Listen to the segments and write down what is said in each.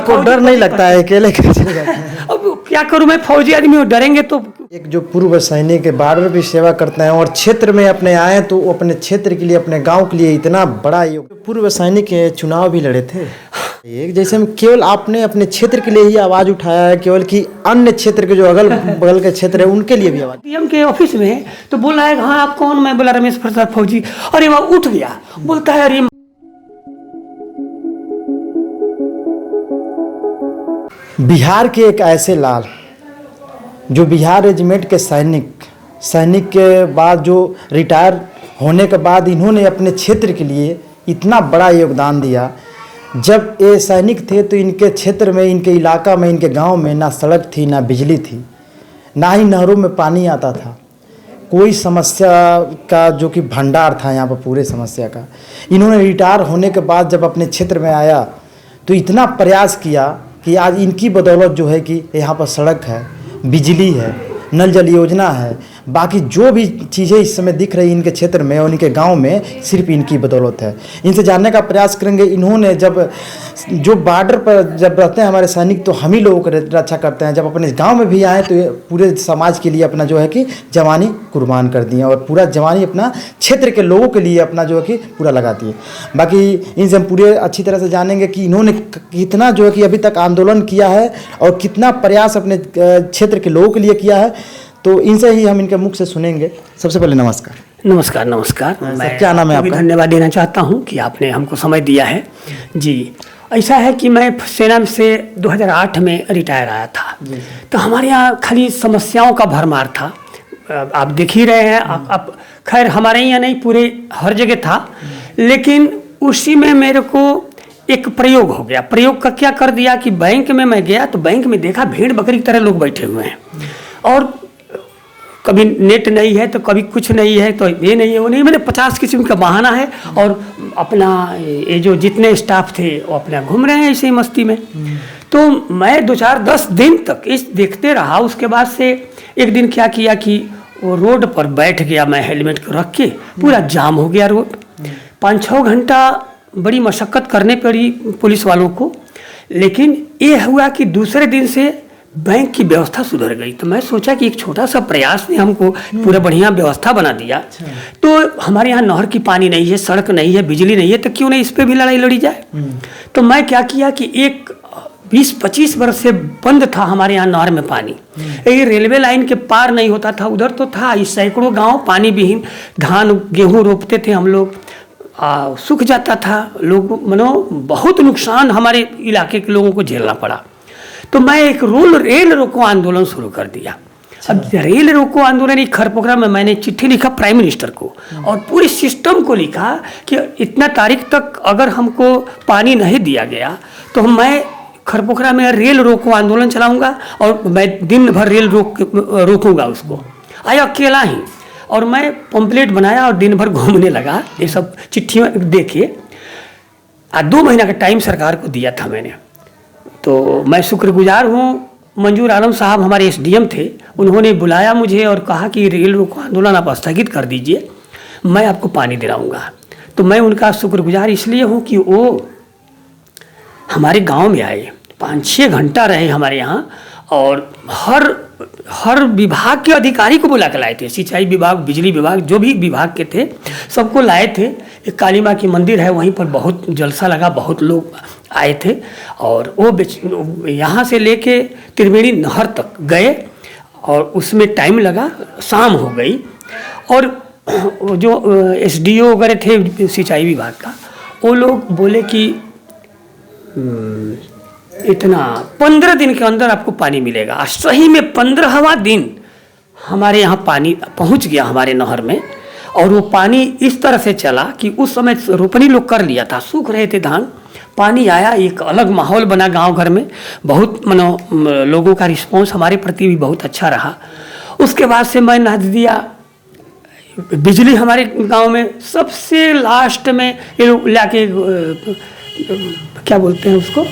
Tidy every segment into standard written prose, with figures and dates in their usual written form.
आपको डर नहीं लगता है अकेले कैसे जाते हैं? अब क्या करूं, मैं फौजी आदमी हूं, डरेंगे तो। एक जो पूर्व सैनिक बॉर्डर भी सेवा करते हैं और क्षेत्र में अपने आए तो वो अपने क्षेत्र के लिए अपने गांव के लिए इतना बड़ा पूर्व सैनिक चुनाव भी लड़े थे। एक जैसे हम केवल आपने अपने क्षेत्र के लिए ही आवाज उठाया है, केवल कि अन्य क्षेत्र के जो अगल बगल के क्षेत्र है उनके लिए भी आवाज। डीएम के ऑफिस में तो बोल रहा है हाँ आप कौन, मैं बोला रमेश प्रसाद फौजी। अरे वह उठ गया, बोलता है अरे बिहार के एक ऐसे लाल जो बिहार रेजिमेंट के सैनिक के बाद जो रिटायर होने के बाद इन्होंने अपने क्षेत्र के लिए इतना बड़ा योगदान दिया। जब ये सैनिक थे तो इनके क्षेत्र में, इनके इलाका में, इनके गांव में ना सड़क थी, ना बिजली थी, ना ही नहरों में पानी आता था। कोई समस्या का जो कि भंडार था यहाँ पर पूरे समस्या का। इन्होंने रिटायर होने के बाद जब अपने क्षेत्र में आया तो इतना प्रयास किया कि आज इनकी बदौलत जो है कि यहाँ पर सड़क है, बिजली है, नल जल योजना है, बाकी जो भी चीज़ें इस समय दिख रही इनके क्षेत्र में और इनके गांव में सिर्फ इनकी बदौलत है। इनसे जानने का प्रयास करेंगे। इन्होंने जब जो बॉर्डर पर जब रहते हैं हमारे सैनिक तो हम ही लोगों को रक्षा करते हैं, जब अपने गांव में भी आए तो पूरे समाज के लिए अपना जो है कि जवानी कुर्बान कर दिए और पूरा जवानी अपना क्षेत्र के लोगों के लिए अपना जो है कि पूरा लगा दिए। बाकी इनसे हम पूरे अच्छी तरह से जानेंगे कि इन्होंने कितना जो है कि अभी तक आंदोलन किया है और कितना प्रयास अपने क्षेत्र के लोगों के लिए किया है। तो इनसे ही हम इनके मुख से सुनेंगे। सबसे पहले नमस्कार। नमस्कार। नमस्कार। मैं क्या नाम है आपका? धन्यवाद देना चाहता हूं कि आपने हमको समय दिया है। जी, ऐसा है कि मैं सेना से 2008 में रिटायर आया था। तो हमारे यहाँ खाली समस्याओं का भरमार था। आप देख ही रहे हैं। आप खैर हमारे यहाँ नहीं, पूरे हर जगह था। लेकिन उसी में मेरे को एक प्रयोग हो गया। प्रयोग का क्या कर दिया कि बैंक में मैं गया तो बैंक में देखा भेड़ बकरी की तरह लोग बैठे हुए हैं और कभी नेट नहीं है तो कभी कुछ नहीं है तो ये नहीं है वो नहीं, मैंने 50 किस्म का बहाना है। और अपना ये जो जितने स्टाफ थे वो अपना घूम रहे हैं ऐसे ही मस्ती में। तो मैं 2-4-10 दिन तक इस देखते रहा। उसके बाद से एक दिन क्या किया कि वो रोड पर बैठ गया, मैं हेलमेट को रख के। पूरा जाम हो गया रोड। 5-6 घंटा बड़ी मशक्क़त करने पड़ी पुलिस वालों को। लेकिन ये हुआ कि दूसरे दिन से बैंक की व्यवस्था सुधर गई। तो मैं सोचा कि एक छोटा सा प्रयास ने हमको पूरा बढ़िया व्यवस्था बना दिया। तो हमारे यहाँ नहर की पानी नहीं है, सड़क नहीं है, बिजली नहीं है, तो क्यों नहीं इस पे भी लड़ाई लड़ी जाए। तो मैं क्या किया कि एक 20-25 वर्ष से बंद था हमारे यहाँ नहर में पानी। ये रेलवे लाइन के पार नहीं होता था, उधर तो था। इस सैकड़ों गाँव पानी विहीन, धान गेहूँ रोपते थे हम लोग, सूख जाता था। लोग बहुत नुकसान हमारे इलाके के लोगों को झेलना पड़ा। तो मैं एक रेल रोको आंदोलन शुरू कर दिया। अब रेल रोको आंदोलन एक खरपोखरा में मैंने चिट्ठी लिखा प्राइम मिनिस्टर को और पूरे सिस्टम को लिखा कि इतना तारीख तक अगर हमको पानी नहीं दिया गया तो मैं खरपोखरा में रेल रोको आंदोलन चलाऊंगा और मैं दिन भर रेल रोकूंगा उसको। आया अकेला ही और मैं पंपलेट बनाया और दिन भर घूमने लगा। ये सब चिट्ठियाँ देखे। 2 महीना का टाइम सरकार को दिया था मैंने। तो मैं शुक्रगुजार हूँ। मंजूर आलम साहब हमारे एसडीएम थे, उन्होंने बुलाया मुझे और कहा कि रेल रोको आंदोलन आप स्थगित कर दीजिए, मैं आपको पानी दिलाऊंगा। तो मैं उनका शुक्रगुजार इसलिए हूँ कि वो हमारे गांव में आए, 5-6 घंटा रहे हमारे यहाँ और हर विभाग के अधिकारी को बुला कर लाए थे। सिंचाई विभाग, बिजली विभाग, जो भी विभाग के थे सबको लाए थे। एक काली माँ की मंदिर है, वहीं पर बहुत जलसा लगा, बहुत लोग आए थे। और वो यहाँ से लेके त्रिवेणी नहर तक गए और उसमें टाइम लगा, शाम हो गई। और जो एसडीओ वगैरह थे सिंचाई विभाग का, वो लोग बोले कि इतना 15 दिन के अंदर आपको पानी मिलेगा। सही में 15वां दिन हमारे यहाँ पानी पहुँच गया हमारे नहर में। और वो पानी इस तरह से चला कि उस समय रोपनी लोग कर लिया था, सूख रहे थे धान। पानी आया, एक अलग माहौल बना गांव घर में। बहुत लोगों का रिस्पांस हमारे प्रति भी बहुत अच्छा रहा। उसके बाद से मैं नाद दिया बिजली हमारे गांव में। सबसे लास्ट में ये लोग लाके क्या बोलते हैं उसको,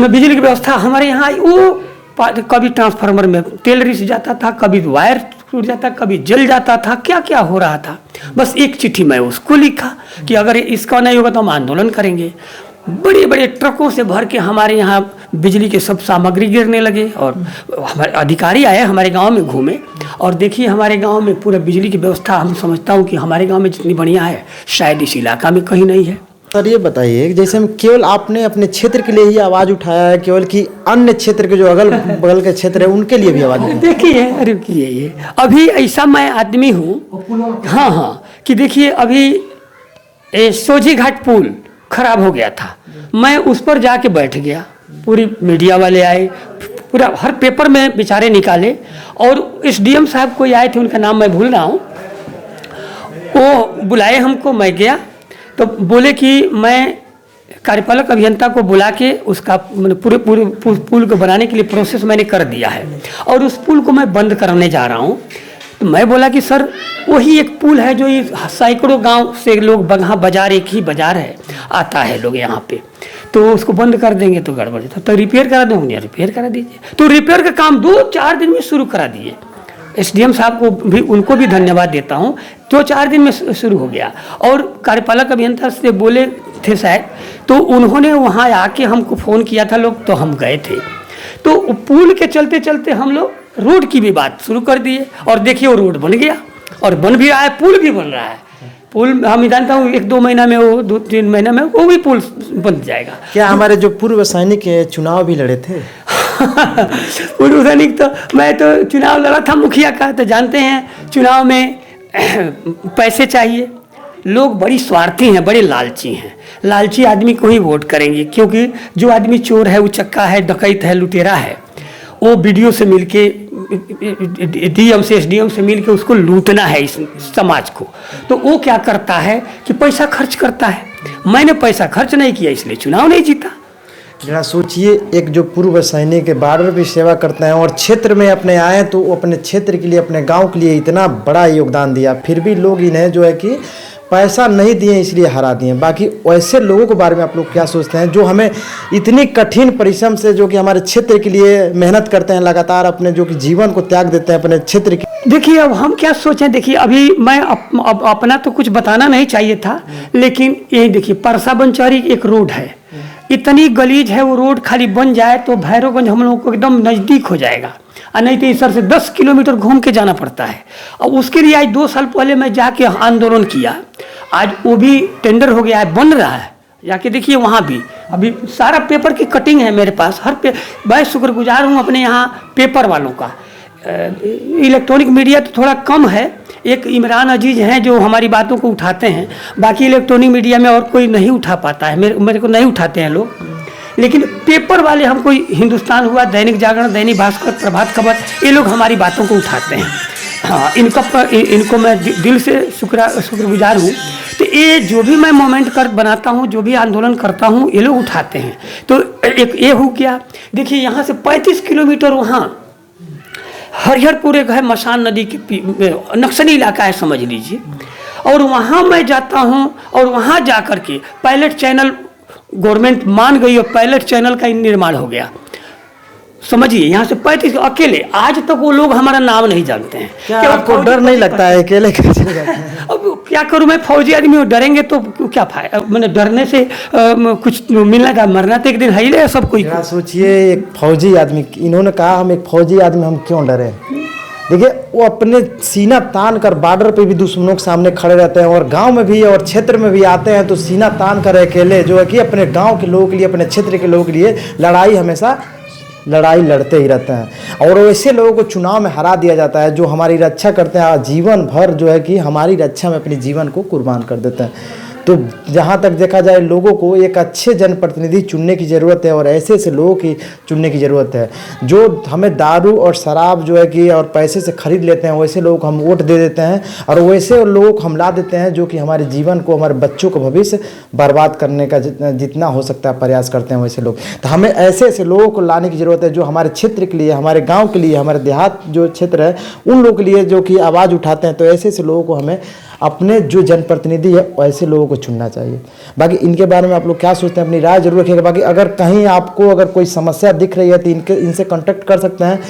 बिजली की व्यवस्था हमारे यहाँ आई। वो कभी ट्रांसफार्मर में तेल रिस जाता था, कभी वायर टूट जाता, कभी जल जाता था, क्या क्या हो रहा था। बस एक चिट्ठी मैं उसको लिखा कि अगर इसका नहीं होगा तो हम आंदोलन करेंगे। बड़े बड़े ट्रकों से भर के हमारे यहाँ बिजली के सब सामग्री गिरने लगे। और हमारे अधिकारी आए हमारे गांव में घूमे, और देखिए हमारे गांव में पूरा बिजली की व्यवस्था, हम समझता हूँ कि हमारे गांव में जितनी बढ़िया है शायद इस इलाका में कहीं नहीं है। सर ये बताइए, जैसे हम केवल आपने अपने क्षेत्र के लिए ही आवाज़ उठाया है केवल, कि अन्य क्षेत्र के जो अगल बगल के क्षेत्र है उनके लिए भी आवाज़ उठाया? देखिए रुकिए, ये अभी ऐसा मैं आदमी हूँ, हाँ, कि देखिए अभी सोझी घाट पुल खराब हो गया था, मैं उस पर जाके बैठ गया, पूरी मीडिया वाले आए, पूरा हर पेपर में बेचारे निकाले, और एसडीएम साहब कोई आए थे, उनका नाम मैं भूल रहा हूँ, वो बुलाए हमको, मैं गया तो बोले कि मैं कार्यपालक अभियंता को बुला के उसका मैंने पूरे पूरे पुल को बनाने के लिए प्रोसेस मैंने कर दिया है, और उस पुल को मैं बंद करने जा रहा हूँ। तो मैं बोला कि सर वही एक पुल है जो ये सैकड़ों गांव से लोग, यहाँ बाजार एक ही बाजार है, आता है लोग यहाँ पे, तो उसको बंद कर देंगे तो गड़बड़ है, तो रिपेयर करा दूँगी, रिपेयर करा दीजिए। तो रिपेयर का काम 2-4 दिन में शुरू करा दिए। एसडीएम साहब को भी, उनको भी धन्यवाद देता हूँ, 2-4 दिन में शुरू हो गया। और कार्यपालक अभियंता से बोले थे शायद, तो उन्होंने वहाँ आके हमको फ़ोन किया था लोग, तो हम गए थे। तो पुल के चलते चलते हम लोग रोड की भी बात शुरू कर दिए, और देखिए वो रोड बन गया, और बन भी रहा है, पुल भी बन रहा है। पुल हम जानता हूँ 1-2 महीना में, वो 2-3 महीना में वो भी पुल बन जाएगा। क्या हमारे जो पूर्व सैनिक चुनाव भी लड़े थे? पूर्व सैनिक तो, मैं तो चुनाव लड़ा था मुखिया का, तो जानते हैं चुनाव में पैसे चाहिए, लोग बड़ी स्वार्थी हैं, बड़े लालची हैं, लालची आदमी को ही वोट करेंगे, क्योंकि जो आदमी चोर है, उचक्का है, डकैत है, लुटेरा है, वो बीडीओ से मिलके, डीएम से, एसडीएम से मिलके उसको लूटना है इस समाज को। तो वो क्या करता है कि पैसा खर्च करता है। मैंने पैसा खर्च नहीं किया, इसलिए चुनाव नहीं जीता। जरा सोचिए, एक जो पूर्व सैनिक बॉर्डर पे सेवा करते हैं और क्षेत्र में अपने आए, तो वो अपने क्षेत्र के लिए, अपने गांव के लिए इतना बड़ा योगदान दिया, फिर भी लोग इन्हें जो है कि पैसा नहीं दिए इसलिए हरा दिए। बाकी वैसे लोगों के बारे में आप लोग क्या सोचते हैं जो हमें इतनी कठिन परिश्रम से, जो कि हमारे क्षेत्र के लिए मेहनत करते हैं, लगातार अपने जो कि जीवन को त्याग देते हैं अपने क्षेत्र की? देखिए अब हम क्या सोचें, देखिए अभी मैं अपना तो कुछ बताना नहीं चाहिए था, लेकिन ये देखिए परसा बनचौरी एक रोड है, इतनी गलीज है वो रोड, खाली बन जाए तो भैरवगंज हम लोगों को एकदम नज़दीक हो जाएगा, और नहीं तो इस सर से 10 किलोमीटर घूम के जाना पड़ता है। और उसके लिए आज 2 साल पहले मैं जाके आंदोलन किया, आज वो भी टेंडर हो गया है, बन रहा है, जाके देखिए वहाँ भी अभी सारा पेपर की कटिंग है मेरे पास, मैं शुक्रगुजार हूँ अपने यहाँ पेपर वालों का। इलेक्ट्रॉनिक मीडिया तो थोड़ा कम है, एक इमरान अजीज हैं जो हमारी बातों को उठाते हैं, बाकी इलेक्ट्रॉनिक मीडिया में और कोई नहीं उठा पाता है, मेरे को नहीं उठाते हैं लोग, लेकिन पेपर वाले हमको, हिंदुस्तान हुआ, दैनिक जागरण, दैनिक भास्कर, प्रभात खबर, ये लोग हमारी बातों को उठाते हैं। हाँ, इनको मैं दिल से शुक्रगुजार हूँ। तो ये जो भी मैं मोमेंट बनाता हूँ, जो भी आंदोलन करता हूँ, ये लोग उठाते हैं। तो एक ये हो गया, देखिए यहाँ से 35 किलोमीटर वहाँ हरिहरपुर एक है, मसान नदी के नक्सली इलाका है समझ लीजिए, और वहाँ मैं जाता हूँ, और वहाँ जा कर के पायलट चैनल गवर्नमेंट मान गई, और पायलट चैनल का निर्माण हो गया, समझिए। यहाँ से 35 अकेले, आज तक वो लोग हमारा नाम नहीं जानते हैं। क्या आपको डर नहीं लगता है अकेले कैसे जाते हैं? अब क्या करूँ, मैं फौजी आदमी हूँ, डरेंगे तो क्या फायदा, मैंने डरने से कुछ मिलना था, मरना तो एक दिन है ही ले सब कोई। सोचिए एक फौजी आदमी, इन्होंने कहा हम एक फौजी आदमी, हम क्यों डरे? देखिए वो अपने सीना तान कर बॉर्डर पे भी दुश्मनों के सामने खड़े रहते हैं, और गांव में भी और क्षेत्र में भी आते हैं, तो सीना तान कर अकेले जो है कि अपने गांव के लोगों के लिए, अपने क्षेत्र के लोगों के लिए हमेशा लड़ाई लड़ते ही रहते हैं। और वैसे लोगों को चुनाव में हरा दिया जाता है जो हमारी रक्षा करते हैं, जीवन भर जो है कि हमारी रक्षा में अपने जीवन को कुर्बान कर देते हैं। तो जहाँ तक देखा जाए, लोगों को एक अच्छे जनप्रतिनिधि चुनने की ज़रूरत है, और ऐसे ऐसे लोगों की चुनने की ज़रूरत है जो हमें दारू और शराब जो है कि और पैसे से खरीद लेते हैं, वैसे लोग हम वोट दे देते हैं, और वैसे लोग हम ला देते हैं जो कि हमारे जीवन को, हमारे बच्चों को भविष्य बर्बाद करने का जितना हो सकता है प्रयास करते हैं वैसे लोग। तो हमें ऐसे ऐसे लोगों को लाने की ज़रूरत है जो हमारे क्षेत्र के लिए, हमारे गाँव के लिए, हमारे देहात जो क्षेत्र है उन लोगों के लिए जो कि आवाज़ उठाते हैं। तो ऐसे ऐसे लोगों को हमें, अपने जो जनप्रतिनिधि है वैसे लोगों को चुनना चाहिए। बाकी इनके बारे में आप लोग क्या सोचते हैं, अपनी राय जरूर रखिएगा। बाकी अगर कहीं आपको अगर कोई समस्या दिख रही है तो इनसे कांटेक्ट कर सकते हैं।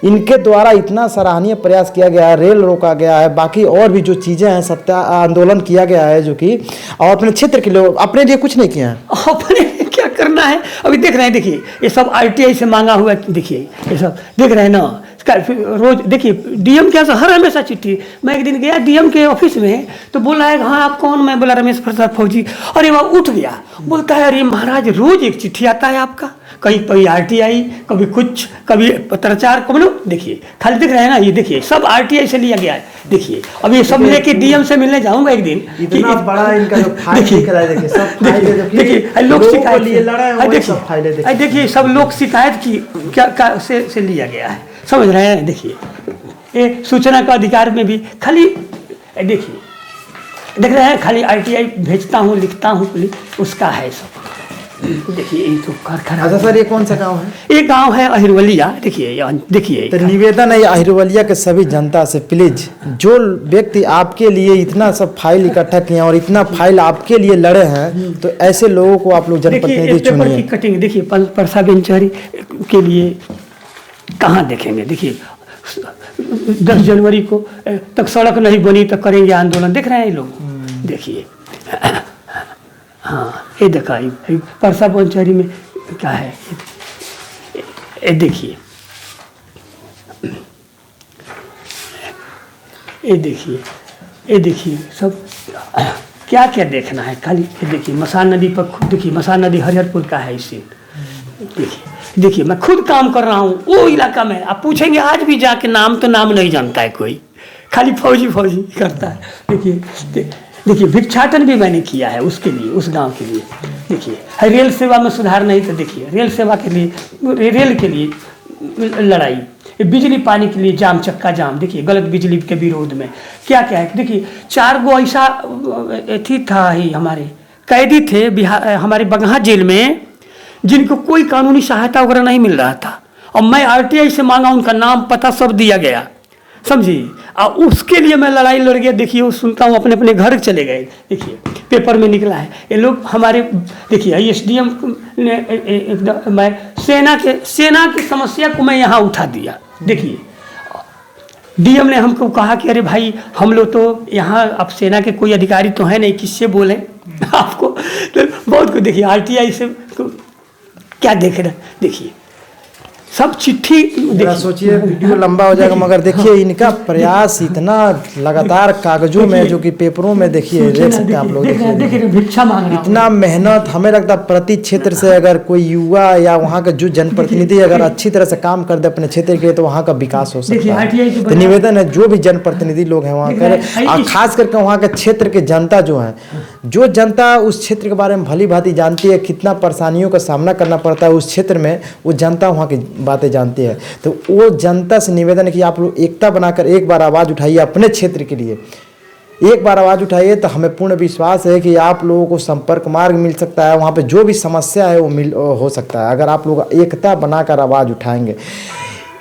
इनके द्वारा इतना सराहनीय प्रयास किया गया है, रेल रोका गया है, बाकी और भी जो चीज़ें हैं, सत्या आंदोलन किया गया है जो कि, और अपने क्षेत्र के लिए, अपने लिए कुछ नहीं किया है, अपने करना है। अभी देख रहे हैं, देखिए ये सब आरटीआई से मांगा हुआ, देखिए ये सब देख रहे हैं ना। रोज देखिए डीएम के हर हमेशा चिट्ठी। मैं एक दिन गया डीएम के ऑफिस में तो बोल रहा है हाँ आप कौन? मैं बोला रमेश प्रसाद फौजी। अरे वह उठ गया, बोलता है अरे महाराज रोज एक चिट्ठी आता है आपका, कभी आरटीआई, कभी कुछ, कभी पत्रचार, कभी नो। देखिए खाली दिख रहे हैं ना, ये देखिए सब आरटीआई से लिया गया है। देखिए अब ये सब लेके डीएम से मिलने जाऊंगा एक दिन। इतना बड़ा इनका जो फाइल निकला है, देखिए सब फाइलें, देखिए लोग शिकायत लिए लड़ा है, देखिए सब लोग शिकायत की क्या से लिया गया है, समझ रहे हैं। देखिए ये सूचना का अधिकार में भी खाली देखिए देख रहे हैं, खाली आरटीआई भेजता हूँ, लिखता हूँ, उसका है सब। देखिए ये तो कारखाना। अच्छा सर, ये कौन सा गांव है? ये गांव है अहिरवलिया। देखिए देखिए तो निवेदन है अहिरवलिया के सभी जनता से, प्लीज जो व्यक्ति आपके लिए इतना सब फाइल इकट्ठा किए और इतना फाइल आपके लिए लड़े हैं, तो ऐसे लोगों को आप लोग जनप्रतिनिधि चुनिए। कटिंग देखिए परसा बेंचारी के लिए कहाँ देखेंगे। देखिए 10 जनवरी को तक सड़क नहीं बनी तो करेंगे आंदोलन, देख रहे हैं ये लोग। देखिए हाँ ये देखा परसा पंचरी में क्या है, ये देखिए, ये देखिए सब क्या क्या देखना है। खाली ये देखिए मसान नदी पर, देखिए मसान नदी हरिहरपुर का है इसी। देखिए मैं खुद काम कर रहा हूँ वो इलाका में। आप पूछेंगे आज भी जाके, नाम तो नाम नहीं जानता है कोई, खाली फौजी फौजी करता है। देखिए भिक्षाटन भी मैंने किया है उसके लिए, उस गांव के लिए। देखिए रेल सेवा में सुधार नहीं, तो देखिए रेल सेवा के लिए, रेल के लिए लड़ाई, बिजली पानी के लिए जाम, चक्का जाम। देखिए गलत बिजली के विरोध में क्या क्या है। देखिए 4 गो ऐसा थी था ही हमारे कैदी थे बिहार, हमारे बगहा जेल में, जिनको कोई कानूनी सहायता वगैरह नहीं मिल रहा था। और मैं आरटीआई से मांगा, उनका नाम पता सब दिया गया, समझिए। और उसके लिए मैं लड़ाई लड़ गया। देखिए वो सुनता हूँ अपने अपने घर चले गए। देखिए पेपर में निकला है ये लोग हमारे। देखिए एसडीएम ने एकदम, मैं सेना की समस्या को मैं यहाँ उठा दिया। देखिए डीएम ने हमको कहा कि अरे भाई हम लोग तो यहाँ, अब सेना के कोई अधिकारी तो है नहीं, किससे बोले आपको, तो बहुत कुछ। देखिए आरटीआई से क्या देख रहे, देखिए सब चिट्ठी। सोचिए वीडियो लंबा हो जाएगा, मगर देखिए इनका प्रयास इतना लगातार कागजों में, जो कि पेपरों में, देखिए देख सकते हैं आप लोग। देखिए भिक्षा मांग रहा, इतना मेहनत। हमें लगता है प्रति क्षेत्र से अगर कोई युवा या वहाँ का जो जनप्रतिनिधि अगर अच्छी तरह से काम कर दे अपने क्षेत्र के लिए, तो वहाँ का विकास हो सकता है। तो निवेदन है जो भी जनप्रतिनिधि लोग हैं वहाँ का, और खास करके वहाँ के क्षेत्र के जनता जो है, जो जनता उस क्षेत्र के बारे में भली भांति जानती है, कितना परेशानियों का सामना करना पड़ता है उस क्षेत्र में, वो जनता वहाँ की बातें जानती है। तो वो जनता से निवेदन है कि आप लोग एकता बनाकर एक बार आवाज़ उठाइए अपने क्षेत्र के लिए। एक बार आवाज़ उठाइए तो हमें पूर्ण विश्वास है कि आप लोगों को संपर्क मार्ग मिल सकता है, वहाँ पे जो भी समस्या है वो हो सकता है, अगर आप लोग एकता बनाकर आवाज़ उठाएंगे।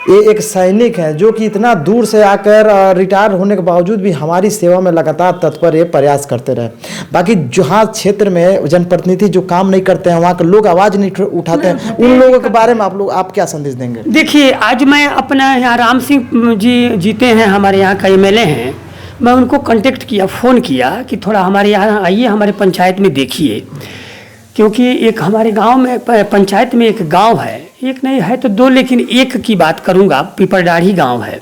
ये एक सैनिक हैं जो कि इतना दूर से आकर रिटायर होने के बावजूद भी हमारी सेवा में लगातार तत्पर प्रयास करते रहे। बाकी जहाँ क्षेत्र में जनप्रतिनिधि जो काम नहीं करते हैं, वहाँ के लोग आवाज़ नहीं उठाते हैं, उन लोगों के बारे में आप क्या संदेश देंगे? देखिए आज मैं अपना यहाँ राम सिंह जी जीते हैं, हमारे यहाँ का एमएलए हैं, मैं उनको कांटेक्ट किया, फ़ोन किया कि थोड़ा हमारे यहाँ आइए, हमारे पंचायत में देखिए। क्योंकि एक हमारे गांव में, पंचायत में एक गांव है, एक नहीं है तो 2, लेकिन एक की बात करूंगा, पीपरडाढ़ी गांव है।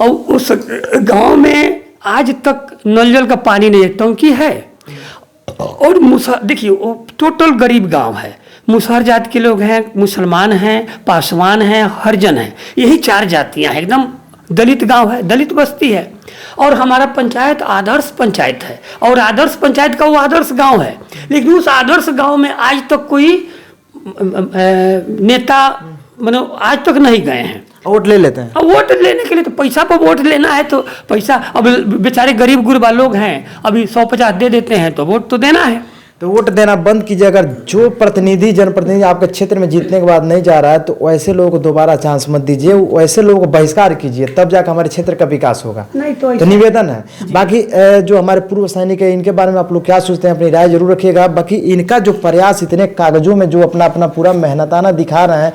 और उस गांव में आज तक नल जल का पानी नहीं है, टंकी है। और देखिए वो टोटल गरीब गांव है, मुसहर जात के लोग हैं, मुसलमान हैं, पासवान हैं, हरिजन हैं, यही 4 जातियां हैं। एकदम दलित गांव है, दलित बस्ती है। और हमारा पंचायत आदर्श पंचायत है, और आदर्श पंचायत का वो आदर्श गांव है। लेकिन उस आदर्श गांव में आज तक कोई नेता मतलब आज तक नहीं गए हैं। वोट ले लेते हैं। अब वोट लेने के लिए तो पैसा पर वोट लेना है, तो पैसा, अब बेचारे गरीब गुरबा लोग हैं, अभी 150 दे देते हैं तो वोट तो देना है। तो वोट देना बंद कीजिए। अगर जो जनप्रतिनिधि आपके क्षेत्र में जीतने के बाद नहीं जा रहा है, तो वैसे लोगों को दोबारा चांस मत दीजिए, वैसे लोगों को बहिष्कार कीजिए, तब जाकर हमारे क्षेत्र का विकास होगा। नहीं तो निवेदन है। बाकी जो हमारे पूर्व सैनिक है, इनके बारे में आप लोग क्या सोचते हैं, अपनी राय जरूर रखिएगा। बाकी इनका जो प्रयास, इतने कागजों में जो अपना पूरा मेहनताना दिखा रहे हैं,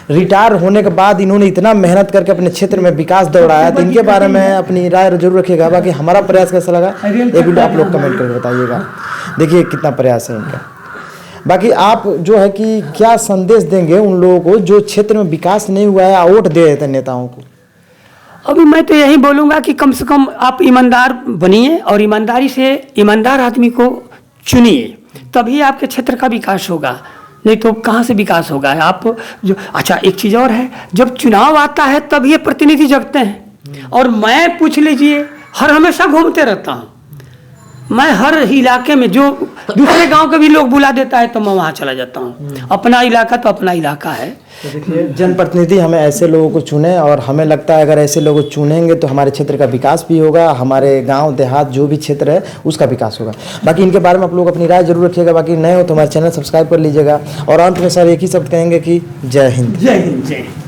रिटायर होने के बाद इन्होंने इतना मेहनत करके अपने क्षेत्र में विकास दौड़ाया, तो इनके बारे में अपनी राय जरूर रखिएगा। बाकी हमारा प्रयास कैसा लगा, एक वीडियो आप लोग कमेंट करके बताइएगा। देखिए कितना प्रयास है इनका। बाकी आप जो है कि क्या संदेश देंगे उन लोगों को जो क्षेत्र में विकास नहीं हुआ है, वोट दे देते नेताओं को? अभी मैं तो यही बोलूँगा कि कम से कम आप ईमानदार बनिए और ईमानदारी से ईमानदार आदमी को चुनिए, तभी आपके क्षेत्र का विकास होगा, नहीं तो कहाँ से विकास होगा। आप जो अच्छा एक चीज़ और है, जब चुनाव आता है तब ये प्रतिनिधि जगते हैं, और मैं पूछ लीजिए हर हमेशा घूमते रहता हूँ, मैं हर इलाके में जो दूसरे गांव के भी लोग बुला देता है तो मैं वहाँ चला जाता हूँ। अपना इलाका तो अपना इलाका है। तो देखिए, जनप्रतिनिधि हमें ऐसे लोगों को चुने, और हमें लगता है अगर ऐसे लोगों को चुनेंगे तो हमारे क्षेत्र का विकास भी होगा, हमारे गांव देहात जो भी क्षेत्र है उसका विकास होगा। बाकी इनके बारे में आप लोग अपनी राय जरूर रखिएगा। बाकी नए हो तो हमारे चैनल सब्सक्राइब कर लीजिएगा। और अंत में सर एक ही शब्द कहेंगे कि जय हिंद। जय हिंद। जय हिंद।